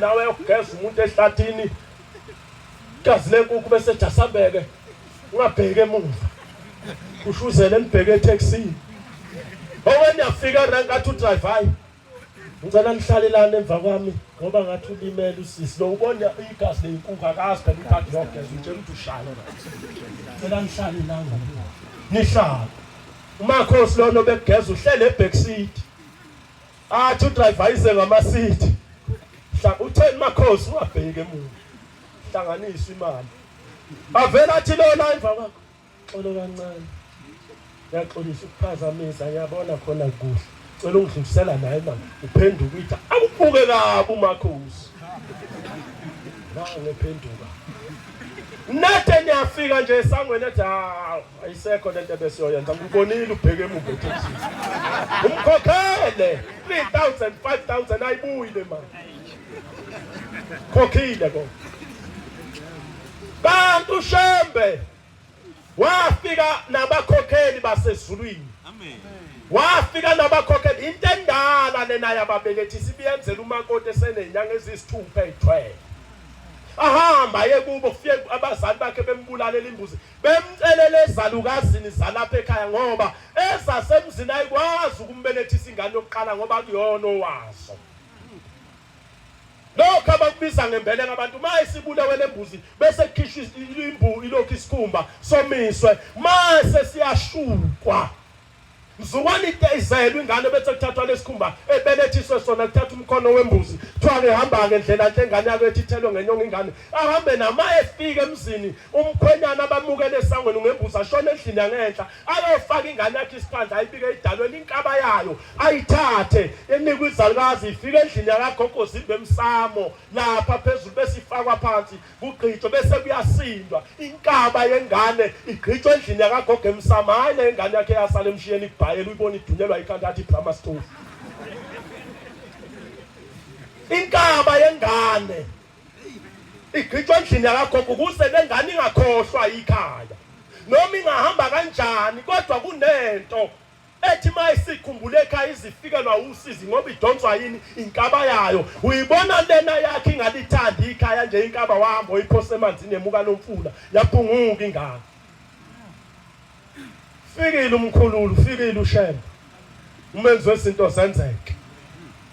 nawe ugeza umuntu ehlathini gazi lenkukhu bese jasabeke ungabheke emuva ushuzele nibheke etaxini oweni yafika rank athi udrive hayi ngicela nihlalelane emva kwami ngoba ngathi ulimele usisi lo ubona igazi lenkukhu akazi phela ukade yogeza utshela ukuthi ushaya ngicela nihlalelane nihlala uMakhosi lona bekugeza uhlele eback seat athi udrive ayize ngama seat utheni Makhosi ungabheke emuva hlanganisa imali avela athi lona emva kwakho xolo kancane yaxolisa ukuphazamisa ngiyabona khona kuhle cela ungidlulisela naye manje uphenduka uthi akubuke kabi uMakhosi ngephenduka nathe niyafika nje esangweni ethi ayisekho lento besiyoyenza ngibonile ubheke emuva eTexas umkhokhele 3000 5000 ayibuyile manje khokhile ko bantu Shembe wafika nabakhokheli basezulwini wafika nabakhokheli into endala lena yababelethi sibiyenzela umakoti esenenyanga ezisithupha ethwe ahamba yekubo kufike abazali bakhe bembulalela imbuzi bemcelele ezalukazini zalapha ekhaya ngoba ezasemzini ayikwazi ukumbelethisa ingane yokuqala ngoba kuyona owazo lokho abakubiza ngembele ngabantu mayisibulewe lembuzi bese kukhishwa imbu ilokhu isikhumba somiswe mase siyashukwa mzukwane itezelwe ingane bethe kuthathwa lesikhumba ebelethiswe sona kuthatha umkhono wembuzi kuthiwa ngehamba ngendlela nhle ingane yakho ethi ithelwe ngenyongo ingane ahambe nama efike emzini umkhwenyana abamukele esangweni ngembuzi ashona endlini yangenhla ayofaka ingane yakhe isiphandla ayibike idalweni inkaba yayo ayithathe enikwe izalukazi ifike endlini yakagogo zimbe emsamo lapha phezulu besifakwa phansi kugqitshwe bese kuyasindwa inkaba yengane igqitshwe endlini yakagogo emsamo hayi le ingane yakhe yasala emshiyeni uyibona idunyelwa ikhanda athi Brahma stove inkaba yengane igqitshwa endlini yakagogo ukuze lengane ingakhohlwa ikhaya noma ingahamba kanjani kodwa kunento ethi mayisikhumbule ekhaya izifikelwa usizi ngoba idonswa yini inkaba yayo uyibona lena yakhe ingalithandi ikhaya nje inkaba wahamba uyiphose emanzini emuka lomfula yaphunguka ingane fikile umkhululu fikile uShembe umenzi wezinto zenzeke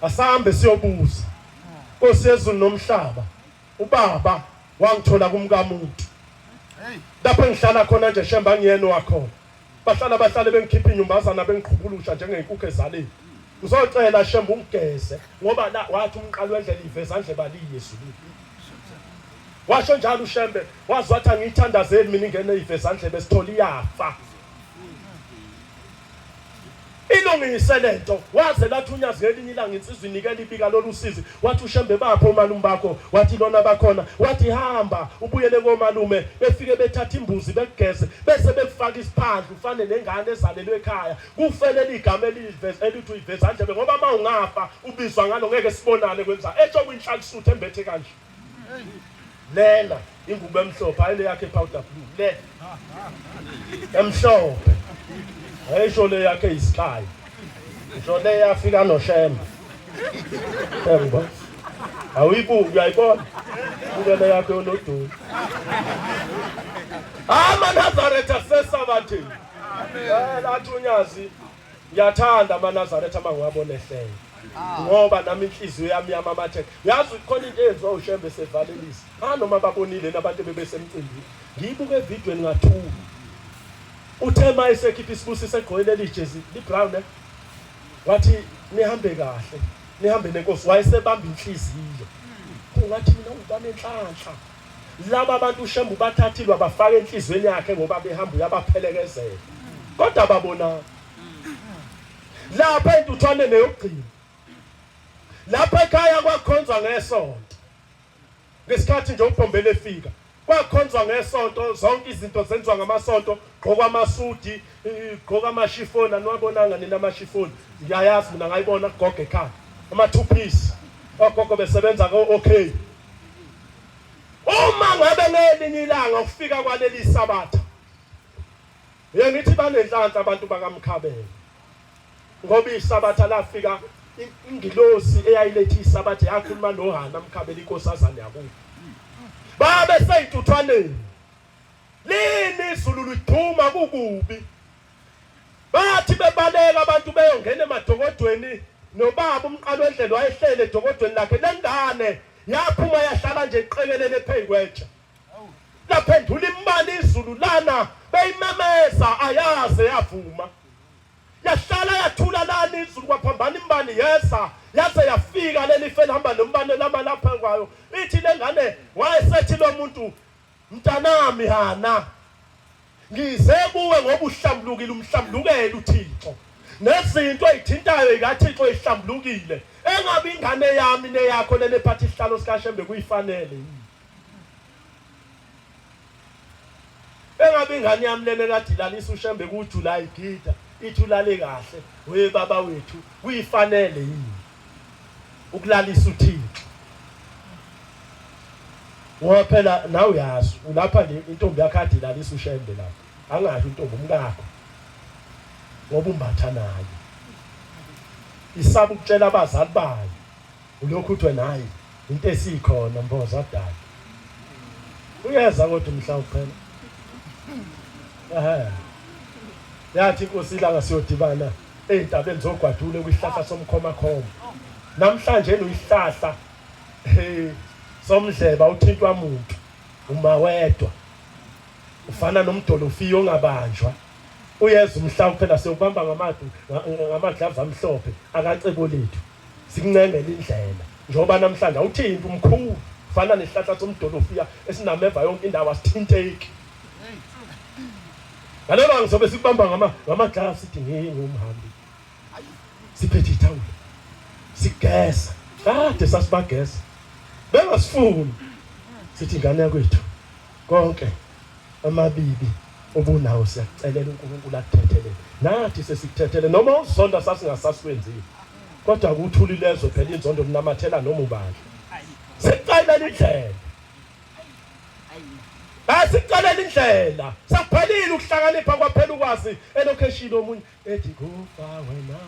asahambe siyobuza Nkosi yezulu nomhlaba ubaba wangithola kumkamuntu lapho engihlala khona nje Shembe angiyena wakhona bahlale bengikhipha inyumbazana bengiqhubulusha njengenkukhu ezaleni ngizocela Shembe ungigeze ngoba la wathi umqalo wendlela ivezandle baliye ezulwini washo njalo uShembe wazi wathi angiyithandazeli mina ingene ivezandle besithola iyafa ilungise lento waze lathi unyazi ngelinye ilanga insizwe inikela ibika lolusizi wathi uShembe bapho umalume bakho wathi lona bakhona wathi hamba ubuyele komalume befike bethatha imbuzi bekugeze bese bekufaka isiphandla ufane nengane ezalelwe ekhaya kufelele igama elithi uyivezandle ngoba mawungafa ubizwa ngalo ngeke sibonane kwenza etho kwinhlanhlusuthu embethe kanje lena ingubo emhlophe ayile yakhe powder blue le emhlophe ayisho le yakhe isikhaya isho le yafika noShembe yebo awibuka uyayibona le yakhe onodumo amaNazaretha sesabathi lathi unyazi ngiyathanda amaNazaretha mangiyabona ehlele ngoba nami inhliziyo yami yamamathe yazi khona into eyenziwa uShembe sevalelisa noma babonile nabantu bebesemcimbini ngiyibuke evidweni ngathula uthema esekhipha isibusise egqoyile lijezi librown wathi nihambe kahle nihambe nenkosi wayesebamba inhliziyo kungathi mina ngibane enhlanhla laba abantu uShembe bathathilwe abafaka enhlizweni yakhe ngoba behamba uyabaphelekezela kodwa babona lapha entuthwane neyogcina lapha ekhaya kwakhonzwa ngesonto ngesikhathi nje ubhombele efika kwakhonzwa ngesonto zonke izinto zenziwa ngamasonto gqoka amasudi gqoka amashifoni anwabonanga nina amashifoni ngiyayazi mina ngayibona kugogo ekhaya ama two piece ogogo besebenza ko okay uma ngabe ngelinye ilanga ufika kwaleli sabatha yengithi banenhlanhla abantu bakaMkhabela ngoba isabatha lafika ingilosi eyayilethi isabathi yakhuluma noHana Mkhabela inkosazana yakubo babe seyintuthwaneni lini izulu liduma kukubi bathi bebaleka abantu beyongena emadokodweni nobaba umqalo wendlela wayehlele edokodweni lakhe lengane yaphuma yahlala nje iqekelele phezukwentsha laphendula imbali izulu lana beyimemeza ayaze yavuma yahlala yathula lana izulu kwaphambana imbali yesa yaze yafika leli fela hamba nombane lama lapha kwayo ithi lengane wayesethi lo muntu mntanami Hana ngize kuwe ngoba uhlambulukile umhlambulukele uThixo nezinto ezithintayo ikaThixo ezihlambulukile engabe ingane yami neyakho lele phathi isihlalo sikaShembe kuyifanele engabe ingane yami lele kade ilalisa uShembe kuJuly gida ithulale kahle we baba wethu kuyifanele yini ukulalisa uThixo ngoba phela nawe uyazi ulapha le intombi yakhe kade ilalisa uShembe lapha angasho intombi umkakho ngoba umbatha naye isaba ukutshela abazali bayo ulokhu uthwe naye into esikhona mboza dala uyeza kodwa mhlawumbe phela yathi inkosi la ngasiyodibana ezintabeni zogwadule kwihlahla somkhoma namhlanje noyihlahla somdleba uthintwa umuntu uma wedwa ufana nomdolofiyo ongabanjwa uyeza umhlawumbe phela siyobamba ngamadlava amhlophe akacebo lethu sikuncengela indlela njoba namhlanje awuthinti umkhulu ufana nesihlahla somdolofiya esinameva yonke indawo asithinteki ngalelo ngizobe sikubamba ngamadlava sithi ngingumhambi siphethe ithawula sigesa kade sasibagesa bengasifuni sithi ngane yakwethu konke amabibi obunawo siyacelela uNkulunkulu akuthethelele nathi sesikuthethelele noma uzonda sasingasasikwenzile kodwa ukuthulilezo phela inzondo linamathela noma ubani sicela indlela asicela indlela sakuphelile ukuhlakanipha kwaphela ukwazi elocation omunye ethi kufa wena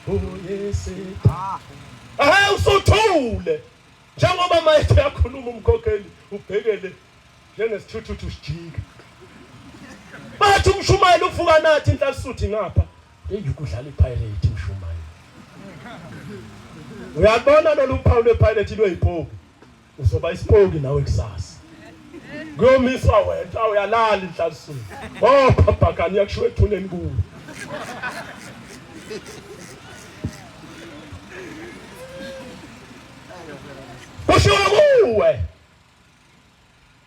uyesithi usuthule njengoba manje yakhuluma umkhokheli ubhekele njengesithuthu sijika bathi umshumayeli ufuka nathi inhlasisuthi ngapha eyukudlala iPirate umshumayeli uyabona lo luphawu lePirate lweyipoki uzoba isipoki nawe kusasa ngomiswa wena uyalala inhlasisuthi papa kani yakushiwe ethuneni kuwe kushiwo kuwe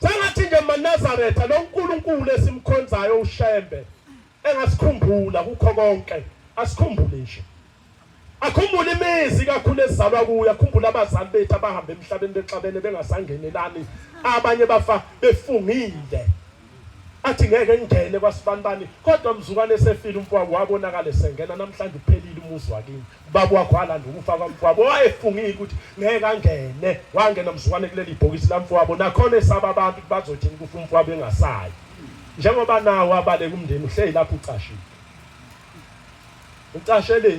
sengathi nje maNazaretha lo uNkulunkulu esimkhonzayo uShembe engasikhumbula kukho konke asikhumbule nje akhumbule imizi kakhulu ezalwa kuya akhumbula abazali bethu abahamba emhlabeni bexabene bengasangenelani abanye bafa befungile athi ngeke ngene kwasibanibani kodwa mzukwane esefile umfowabo wabonakala sengena namhlanje uphelile umuzi wakini baba wakho walanda ukufa kwamfowabo wayefungile ukuthi ngeke angene wangena mzukwane kuleli ibhokisi lamfowabo nakhona esaba abantu bazothini kufa umfowabo engasayi njengoba nawe abaleka umndeni uhleli lapho ucashile ucashele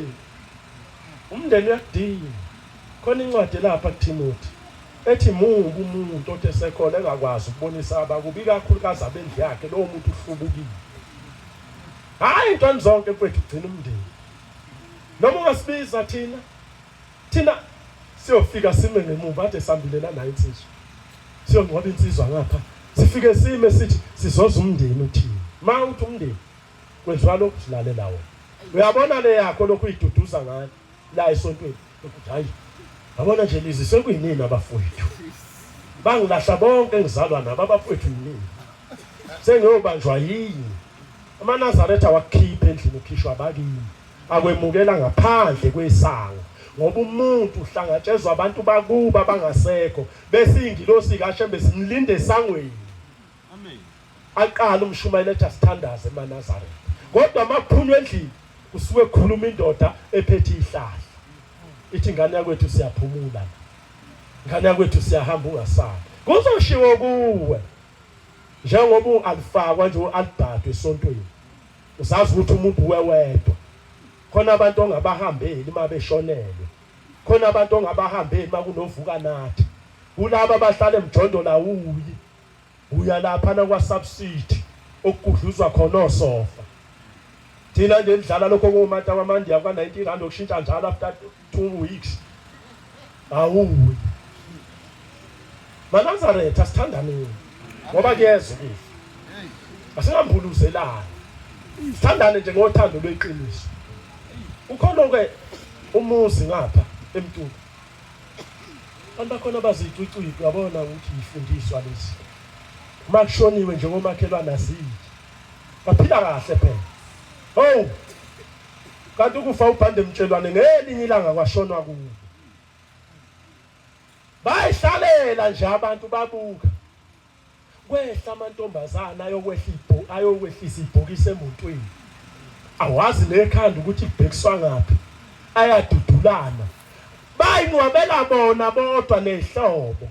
umndeni uyadinga khona incwadi lapha kuTimothy ethi mubu umuntu othi esekhona engakwazi ukubonisa abakubi kakhulukazi abendlu yakhe lo muntu uhlubukile hayi intwana zonke mfethu ugcina umndeni noma ungasibiza thina siyofika sime ngemuva ade sambilela nayo insizwa siyongcwaba insizwa ngapha sifike sime sithi sizoza umndeni uthini ma uthi umndeni kwenziwa lokhu silalela wona uyabona le yakho lokhu iduduza ngani la esontweni ukuthi hayi abona nje lizi sekuyinini abafowethu bangilahla bonke engizalwa nabo abafowethu yini sengiyobanjwa yini amaNazaretha wakhipha endlini ukhishwa abakini akwemukela ngaphandle kwesango ngoba umuntu uhlangatshezwa abantu bakuba bangasekho bese ingilosi kaShembe simlinde esangweni amen aqala umshumayeli ethi asithandaze emaNazaretha kodwa maphunywa endlini kusuke kukhuluma indoda ephethe ihlahla ithi ngane yakwethu siyaphumula ngane yakwethu siyahamba ungasali kuzoshiwo kuwe njengoba alifakwa nje uAlberto esontweni uzazi ukuthi umuntu wewedwa khona abantu ongabahambeli mabeshonelwe, khona abantu ongabahambeli makunovuka nathi, kulabo abahlala emjondo la uya lapha na kwa subsidy okugudluzwa khona osofa. Thina nje ndidlala lokho komata kwamandiya kwa 19 rand okushintsha njalo after 2 weeks. Awuyi. MaNazaretha sithandane ngoba kuyezwa ukuthi asingambuluzelana. Sithandane nje ngothando lweqiniso. Ukhona ke umuzi ngapha eMtuba. Abantu bakhona bazicwicwi uyabona ukuthi ifundiswa lezi. Makushoniwe nje ngomakhelwana aziki. Baphila kahle phela. Oh. Kanti ukufa ubhande emtshelwane ngelinye ilanga kwashonwa kuwo. Bayihlalela nje abantu babuka. Kwehla amantombazana ayokwehlisa ibhokisi emontweni. Awazi nekhanda ukuthi ibhekiswa ngaphi. Ayadudulana. Bayingcwabela bona bodwa nehlobo.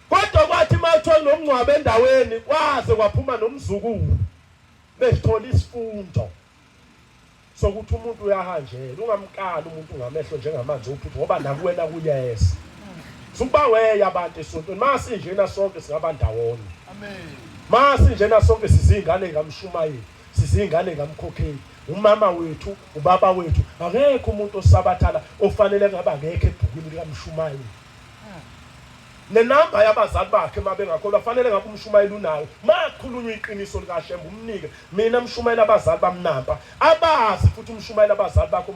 Kodwa kwathi mawuthola nomncwabe endaweni kwaze kwaphuma nomzukulu. Bethola isifundo sokuthi umuntu uyahanjela, ungamkali umuntu ngamehlo njengamanje uphupho ngoba nakuwena kuyesa. Sukuba weya abantu esontweni masinjena sonke singaba ndawonye. Amen. Masinjena sonke sizingane ngamshumayeli, sizingane ngamkhokheli. Umama wethu, ubaba wethu, akekho umuntu osabathala ofanele ngaba ngekho ebhukwini likaMshumayeli. Nenamba yabazali bakhe mabengakholwa kufanele ngabe uMshumayeli unayo. Makhulunywa iqiniso likaShembe umnike mina Mshumayeli abazali bamnamba abazi futhi uMshumayeli abazali bakho